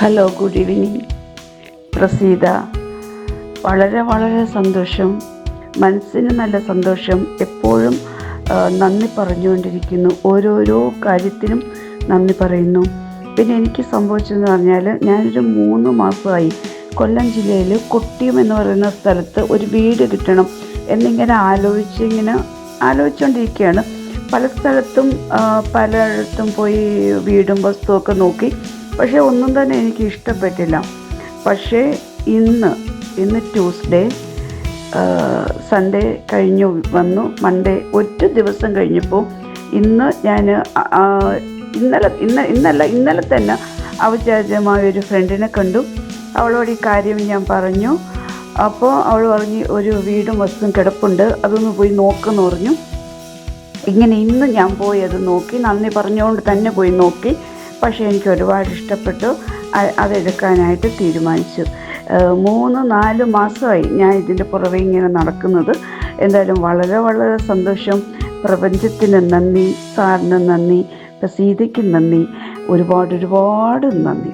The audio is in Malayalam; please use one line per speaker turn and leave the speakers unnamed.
Hello, good evening Praseetha. വളരെ വളരെ സന്തോഷം, മനസ്സിന് നല്ല സന്തോഷം. എപ്പോഴും നന്ദി പറഞ്ഞുകൊണ്ടിരിക്കുന്നു, ഓരോരോ കാര്യത്തിനും നന്ദി പറയുന്നു. പിന്നെ എനിക്ക് സംഭവിച്ചതെന്ന് പറഞ്ഞാൽ, ഞാനൊരു 3 മാസമായി കൊല്ലം ജില്ലയിൽ കൊട്ടിയം എന്ന് പറയുന്ന സ്ഥലത്ത് ഒരു വീട് കിട്ടണം എന്നിങ്ങനെ ആലോചിച്ചുകൊണ്ടിരിക്കുകയാണ്. പല സ്ഥലത്തും പലയിടത്തും പോയി വീടും വസ്തുവൊക്കെ നോക്കി, പക്ഷേ ഒന്നും തന്നെ എനിക്ക് ഇഷ്ടപ്പെട്ടില്ല. പക്ഷേ ഇന്ന് ട്യൂസ്ഡേ, സൺഡേ കഴിഞ്ഞു വന്നു, മൺഡേ ഒരു ദിവസം കഴിഞ്ഞപ്പോൾ ഇന്നലെ തന്നെ ഔചാര്യമായ ഒരു ഫ്രണ്ടിനെ കണ്ടു. അവളോട് ഈ കാര്യം ഞാൻ പറഞ്ഞു. അപ്പോൾ അവൾ പറഞ്ഞു, ഒരു വീടും വസ്തുവും കിടപ്പുണ്ട്, അതൊന്ന് പോയി നോക്കുമെന്ന് പറഞ്ഞു. ഇന്ന് ഞാൻ പോയി അത് നോക്കി, നന്ദി പറഞ്ഞുകൊണ്ട് തന്നെ പോയി നോക്കി. പക്ഷേ എനിക്ക് ഒരുപാട് ഇഷ്ടപ്പെട്ടു, അതെടുക്കാനായിട്ട് തീരുമാനിച്ചു. 3-4 മാസമായി ഞാൻ ഇതിൻ്റെ പുറകെ ഇങ്ങനെ നടക്കുന്നത്. എന്തായാലും വളരെ വളരെ സന്തോഷം. പ്രപഞ്ചത്തിന് നന്ദി, സാറിന് നന്ദി, പ്രസീതയ്ക്ക് നന്ദി, ഒരുപാട് നന്ദി.